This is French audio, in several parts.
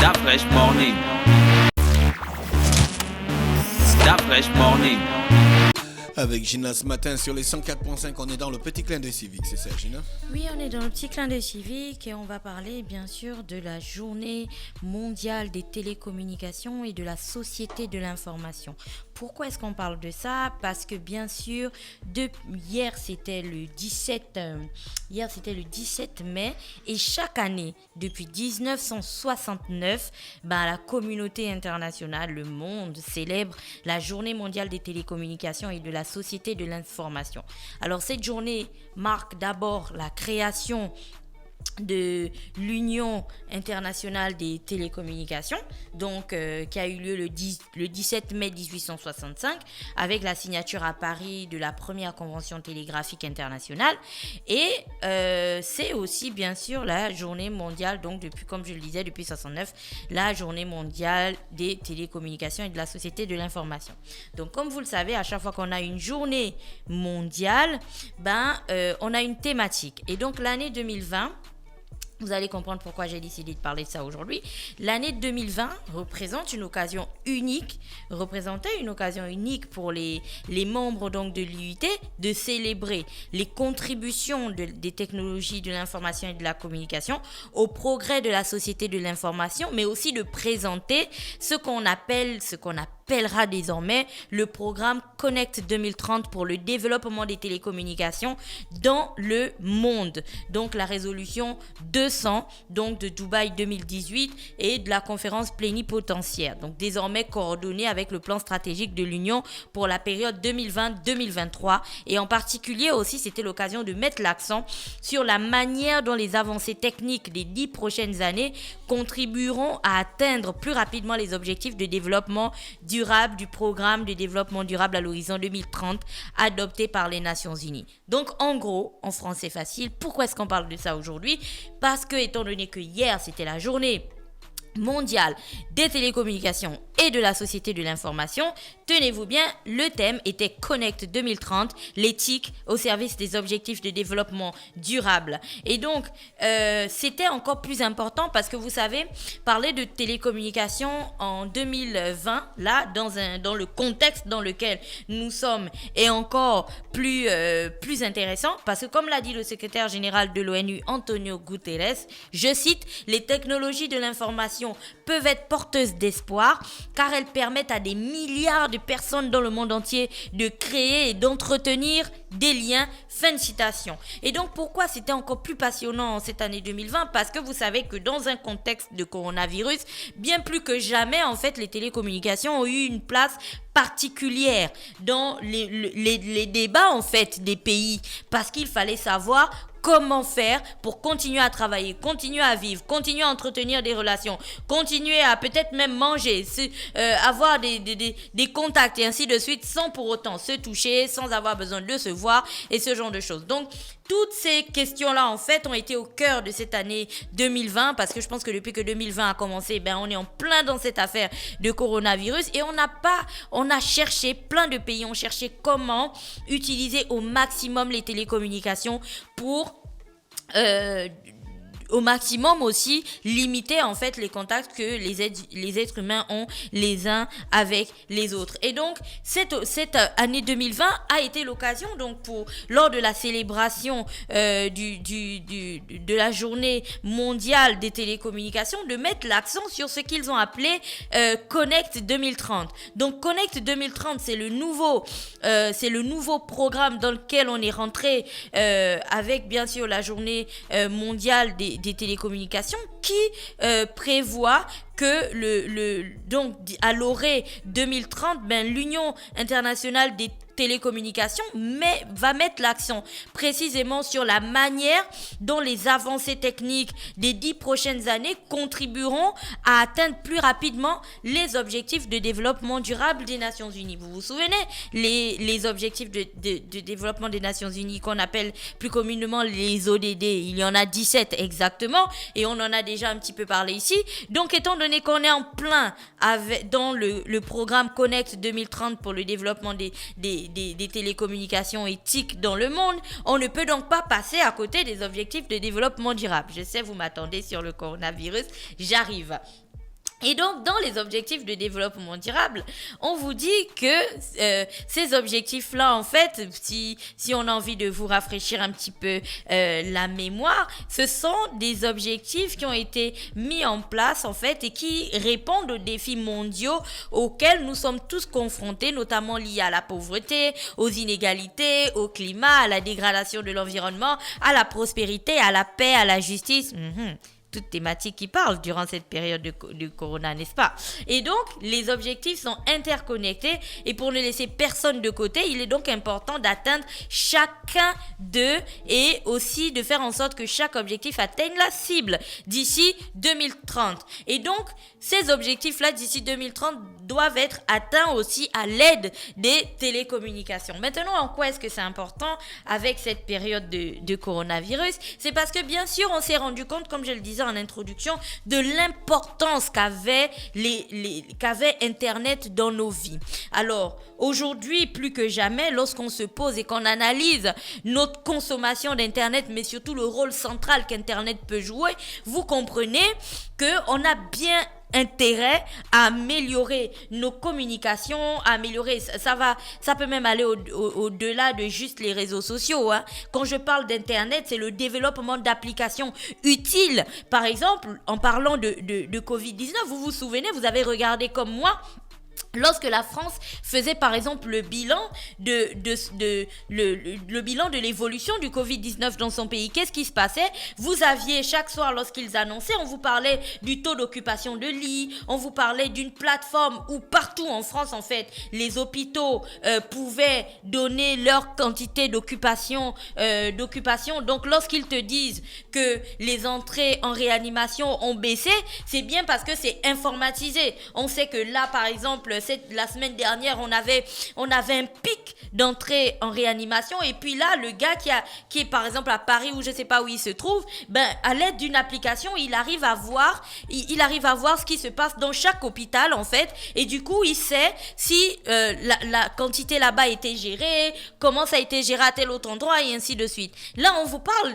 That Fresh Morning. That Fresh Morning. Avec Gina ce matin sur les 104.5, on est dans le petit clin d'œil civique, c'est ça Gina? Oui, on est dans le petit clin d'œil civique et on va parler bien sûr de la journée mondiale des télécommunications et de la société de l'information. Pourquoi est-ce qu'on parle de ça? Parce que bien sûr, hier c'était le 17 mai et chaque année, depuis 1969, la communauté internationale, le monde célèbre la journée mondiale des télécommunications et de la société de l'information. Alors cette journée marque d'abord la création de l'Union internationale des télécommunications, donc qui a eu lieu le 17 mai 1865 avec la signature à Paris de la première convention télégraphique internationale et c'est aussi bien sûr la journée mondiale, donc depuis, comme je le disais, depuis 69, la journée mondiale des télécommunications et de la société de l'information. Donc comme vous le savez, à chaque fois qu'on a une journée mondiale, on a une thématique et donc l'année 2020, vous allez comprendre pourquoi j'ai décidé de parler de ça aujourd'hui. L'année 2020 représentait une occasion unique pour les membres donc de l'UIT de célébrer les contributions des technologies de l'information et de la communication au progrès de la société de l'information, mais aussi de présenter ce qu'on appellera désormais le programme Connect 2030 pour le développement des télécommunications dans le monde. Donc la résolution 200 donc de Dubaï 2018 et de la conférence plénipotentiaire. Donc désormais coordonnée avec le plan stratégique de l'Union pour la période 2020-2023 et en particulier aussi c'était l'occasion de mettre l'accent sur la manière dont les avancées techniques des 10 prochaines années contribueront à atteindre plus rapidement les objectifs de développement durable du programme de développement durable à l'horizon 2030 adopté par les Nations Unies. Donc en gros, en français facile, pourquoi est-ce qu'on parle de ça aujourd'hui? Parce que étant donné que hier c'était la journée mondiale des télécommunications et de la société de l'information, tenez-vous bien, le thème était Connect 2030, l'éthique au service des objectifs de développement durable. Et donc, c'était encore plus important parce que vous savez, parler de télécommunications en 2020, là, dans le contexte dans lequel nous sommes, est encore plus intéressant parce que comme l'a dit le secrétaire général de l'ONU, Antonio Guterres, je cite, les technologies de l'information peuvent être porteuses d'espoir car elles permettent à des milliards de personnes dans le monde entier de créer et d'entretenir des liens. Fin de citation. Et donc pourquoi c'était encore plus passionnant en cette année 2020? Parce que vous savez que dans un contexte de coronavirus, bien plus que jamais en fait les télécommunications ont eu une place particulière dans les débats en fait des pays parce qu'il fallait savoir comment faire pour continuer à travailler, continuer à vivre, continuer à entretenir des relations, continuer à peut-être même manger, avoir des contacts et ainsi de suite sans pour autant se toucher, sans avoir besoin de se voir et ce genre de choses. Donc, toutes ces questions-là, en fait, ont été au cœur de cette année 2020 parce que je pense que depuis que 2020 a commencé, on est en plein dans cette affaire de coronavirus et on a cherché, plein de pays ont cherché comment utiliser au maximum les télécommunications pour au maximum aussi limiter en fait les contacts que les êtres humains ont les uns avec les autres. Et donc cette année 2020 a été l'occasion donc lors de la célébration de la journée mondiale des télécommunications de mettre l'accent sur ce qu'ils ont appelé Connect 2030. Donc Connect 2030 c'est le nouveau programme dans lequel on est rentré avec bien sûr la journée mondiale des télécommunications qui prévoit que donc à l'orée 2030, l'Union internationale des télécommunications va mettre l'accent précisément sur la manière dont les avancées techniques des 10 prochaines années contribueront à atteindre plus rapidement les objectifs de développement durable des Nations Unies. Vous vous souvenez, les objectifs de développement des Nations Unies qu'on appelle plus communément les ODD, il y en a 17 exactement et on en a déjà un petit peu parlé ici. Donc étant donné qu'on est en plein dans le programme Connect 2030 pour le développement des télécommunications éthiques dans le monde, on ne peut donc pas passer à côté des objectifs de développement durable. Je sais, vous m'attendez sur le coronavirus, j'arrive. Et donc, dans les objectifs de développement durable, on vous dit que ces objectifs-là, en fait, si on a envie de vous rafraîchir un petit peu la mémoire, ce sont des objectifs qui ont été mis en place, en fait, et qui répondent aux défis mondiaux auxquels nous sommes tous confrontés, notamment liés à la pauvreté, aux inégalités, au climat, à la dégradation de l'environnement, à la prospérité, à la paix, à la justice. Toutes thématiques qui parlent durant cette période de corona, n'est-ce pas? Et donc, les objectifs sont interconnectés et pour ne laisser personne de côté, il est donc important d'atteindre chacun d'eux et aussi de faire en sorte que chaque objectif atteigne la cible d'ici 2030. Et donc, ces objectifs-là d'ici 2030 doivent être atteints aussi à l'aide des télécommunications. Maintenant, en quoi est-ce que c'est important avec cette période de coronavirus? C'est parce que bien sûr, on s'est rendu compte, comme je le disais en introduction, de l'importance qu'avait Internet dans nos vies. Alors, aujourd'hui, plus que jamais, lorsqu'on se pose et qu'on analyse notre consommation d'Internet, mais surtout le rôle central qu'Internet peut jouer, vous comprenez qu'on a bien intérêt à améliorer nos communications, ça peut même aller au-delà de juste les réseaux sociaux. Quand je parle d'Internet, c'est le développement d'applications utiles. Par exemple, en parlant de Covid-19, vous vous souvenez, vous avez regardé comme moi, lorsque la France faisait par exemple le bilan le bilan de l'évolution du Covid-19 dans son pays, qu'est-ce qui se passait? Vous aviez chaque soir, lorsqu'ils annonçaient, on vous parlait du taux d'occupation de lits, on vous parlait d'une plateforme où partout en France, en fait, les hôpitaux pouvaient donner leur quantité d'occupation. Donc lorsqu'ils te disent que les entrées en réanimation ont baissé, c'est bien parce que c'est informatisé. On sait que là, par exemple, la semaine dernière, on avait un pic d'entrée en réanimation et puis là, le gars qui est par exemple à Paris ou je sais pas où il se trouve, à l'aide d'une application, il arrive à voir ce qui se passe dans chaque hôpital en fait et du coup, il sait si la quantité là-bas a été gérée, comment ça a été géré à tel autre endroit et ainsi de suite. Là, on vous parle,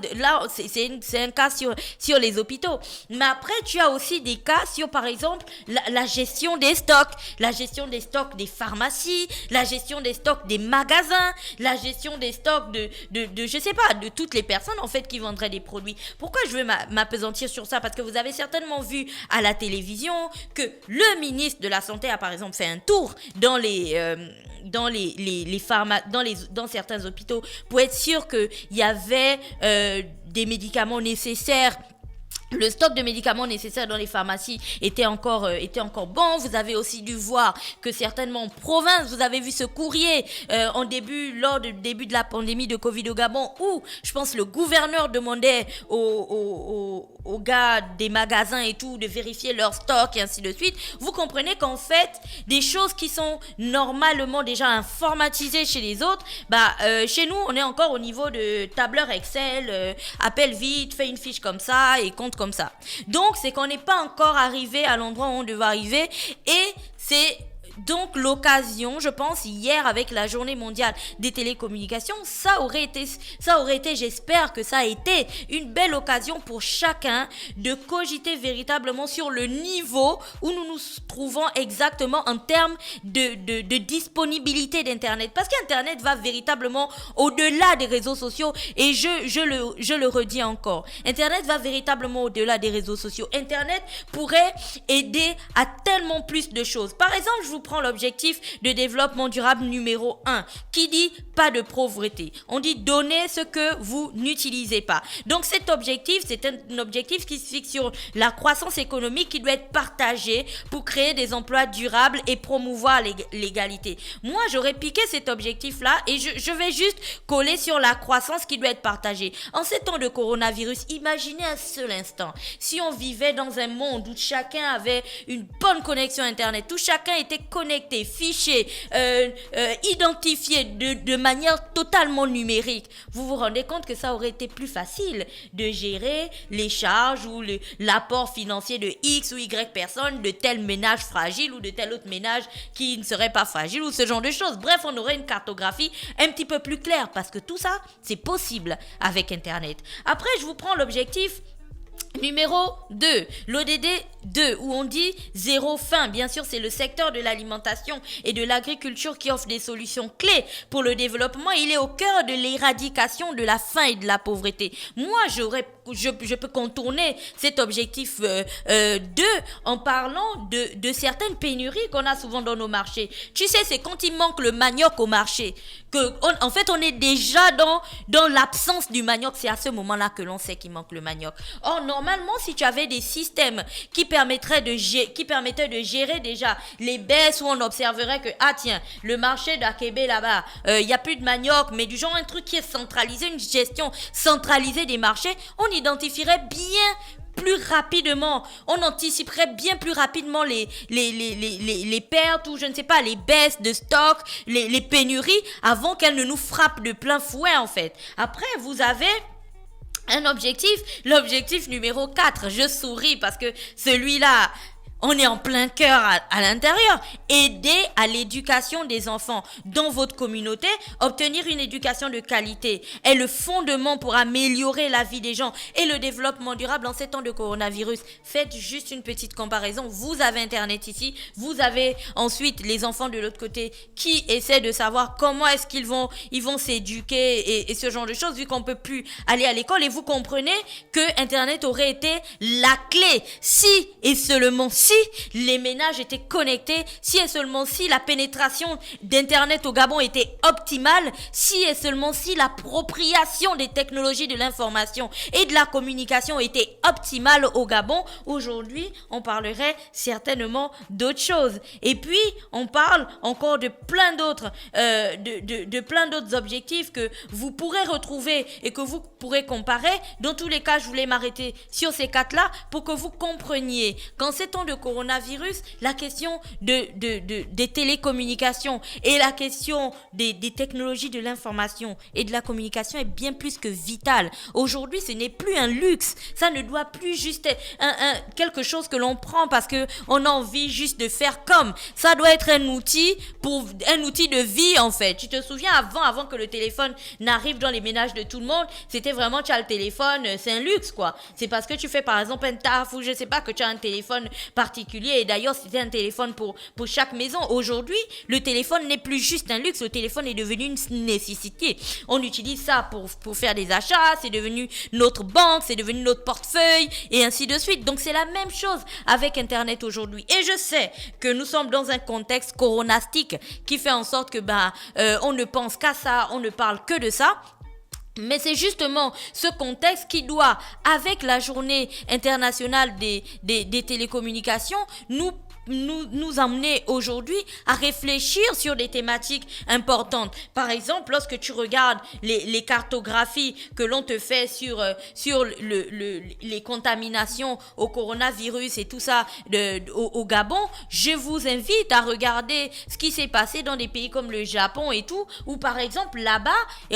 c'est un cas sur les hôpitaux. Mais après, tu as aussi des cas sur par exemple la gestion des stocks, la gestion des stocks des pharmacies, la gestion des stocks des magasins, la gestion des stocks de je sais pas, de toutes les personnes en fait qui vendraient des produits. Pourquoi je veux m'appesantir sur ça? Parce que vous avez certainement vu à la télévision que le ministre de la Santé a par exemple fait un tour dans certains hôpitaux pour être sûr qu'il y avait des médicaments nécessaires. Le stock de médicaments nécessaires dans les pharmacies était encore bon. Vous avez aussi dû voir que certainement en province, vous avez vu ce courrier lors du début de la pandémie de Covid au Gabon où, je pense, le gouverneur demandait aux gars des magasins et tout de vérifier leur stock et ainsi de suite. Vous comprenez qu'en fait, des choses qui sont normalement déjà informatisées chez les autres, chez nous, on est encore au niveau de tableur Excel, appelle vite, fais une fiche comme ça et compte comme ça. Donc, c'est qu'on n'est pas encore arrivé à l'endroit où on devait arriver et c'est donc l'occasion, je pense, hier avec la journée mondiale des télécommunications, ça aurait été, j'espère que ça a été une belle occasion pour chacun de cogiter véritablement sur le niveau où nous nous trouvons exactement en termes de disponibilité d'Internet. Parce qu'Internet va véritablement au-delà des réseaux sociaux et je le redis encore. Internet va véritablement au-delà des réseaux sociaux. Internet pourrait aider à tellement plus de choses. Par exemple, je vous prends l'objectif de développement durable numéro 1 qui dit pas de pauvreté. On dit donner ce que vous n'utilisez pas. Donc cet objectif, c'est un objectif qui se fixe sur la croissance économique qui doit être partagée pour créer des emplois durables et promouvoir l'égalité. Moi, j'aurais piqué cet objectif-là et je vais juste coller sur la croissance qui doit être partagée. En ces temps de coronavirus, imaginez un seul instant si on vivait dans un monde où chacun avait une bonne connexion Internet, où chacun était connecté, fiché, identifié de manière totalement numérique. Vous vous rendez compte que ça aurait été plus facile de gérer les charges ou l'apport financier de X ou Y personnes, de tel ménage fragile ou de tel autre ménage qui ne serait pas fragile ou ce genre de choses. Bref, on aurait une cartographie un petit peu plus claire parce que tout ça, c'est possible avec Internet. Après, je vous prends l'objectif numéro 2, l'ODD 2 où on dit zéro faim. Bien sûr, c'est le secteur de l'alimentation et de l'agriculture qui offre des solutions clés pour le développement. Il est au cœur de l'éradication de la faim et de la pauvreté. Moi, je peux contourner cet objectif 2 en parlant de certaines pénuries qu'on a souvent dans nos marchés. Tu sais, c'est quand il manque le manioc au marché en fait, on est déjà dans l'absence du manioc. C'est à ce moment-là que l'on sait qu'il manque le manioc. Or, normalement, si tu avais des systèmes qui permettaient de gérer déjà les baisses où on observerait que, tiens, le marché d'Akébé là-bas, il n'y a plus de manioc, mais du genre un truc qui est centralisé, une gestion centralisée des marchés, on identifierait bien plus rapidement, on anticiperait bien plus rapidement les pertes ou je ne sais pas, les baisses de stock, les pénuries avant qu'elles ne nous frappent de plein fouet en fait. Après, vous avez un objectif, l'objectif numéro 4, je souris parce que celui-là, on est en plein cœur à l'intérieur. Aider à l'éducation des enfants dans votre communauté. Obtenir une éducation de qualité est le fondement pour améliorer la vie des gens et le développement durable en ces temps de coronavirus. Faites juste une petite comparaison. Vous avez Internet ici. Vous avez ensuite les enfants de l'autre côté qui essaient de savoir comment est-ce qu'ils vont s'éduquer et ce genre de choses vu qu'on peut plus aller à l'école. Et vous comprenez que Internet aurait été la clé si et seulement si les ménages étaient connectés, si et seulement si la pénétration d'Internet au Gabon était optimale, si et seulement si l'appropriation des technologies de l'information et de la communication était optimale au Gabon, aujourd'hui, on parlerait certainement d'autres choses. Et puis, on parle encore de plein d'autres, de plein d'autres objectifs que vous pourrez retrouver et que vous pourrez comparer. Dans tous les cas, je voulais m'arrêter sur ces 4-là pour que vous compreniez qu'en ces temps de coronavirus, la question des télécommunications et la question des technologies de l'information et de la communication est bien plus que vitale. Aujourd'hui, ce n'est plus un luxe. Ça ne doit plus juste être quelque chose que l'on prend parce qu'on a envie juste de faire comme. Ça doit être un outil de vie en fait. Tu te souviens avant que le téléphone n'arrive dans les ménages de tout le monde, c'était vraiment tu as le téléphone, c'est un luxe quoi. C'est parce que tu fais par exemple un taf ou je sais pas que tu as un téléphone particulier et d'ailleurs c'était un téléphone pour chaque maison. Aujourd'hui, le téléphone n'est plus juste un luxe, le téléphone est devenu une nécessité. On utilise ça pour faire des achats, c'est devenu notre banque, c'est devenu notre portefeuille et ainsi de suite. Donc c'est la même chose avec Internet aujourd'hui. Et je sais que nous sommes dans un contexte coronastique qui fait en sorte que on ne pense qu'à ça, on ne parle que de ça. Mais c'est justement ce contexte qui doit, avec la journée internationale des télécommunications, nous amener aujourd'hui à réfléchir sur des thématiques importantes. Par exemple, lorsque tu regardes les cartographies que l'on te fait sur les contaminations au coronavirus et tout ça au Gabon, je vous invite à regarder ce qui s'est passé dans des pays comme le Japon et tout, où par exemple là-bas,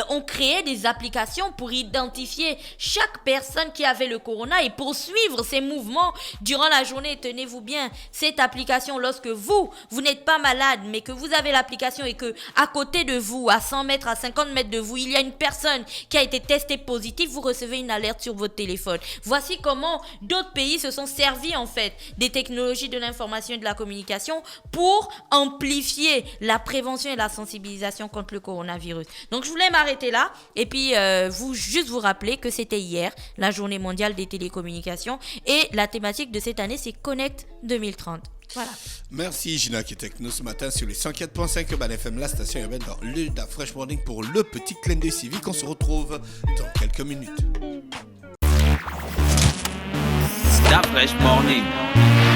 on créait des applications pour identifier chaque personne qui avait le corona et poursuivre ses mouvements durant la journée. Tenez-vous bien, cette application, lorsque vous n'êtes pas malade, mais que vous avez l'application et que à côté de vous, à 100 mètres, à 50 mètres de vous, il y a une personne qui a été testée positive, vous recevez une alerte sur votre téléphone. Voici comment d'autres pays se sont servis en fait des technologies de l'information et de la communication pour amplifier la prévention et la sensibilisation contre le coronavirus. Donc je voulais m'arrêter là et puis vous rappeler que c'était hier la journée mondiale des télécommunications et la thématique de cette année c'est Connect 2030. Voilà. Merci Gina qui est avec nous ce matin sur les 104.5 Urban FM, la station urbaine dans le Da Fresh Morning pour le petit clin d'œil civique. On se retrouve dans quelques minutes. Da Fresh Morning.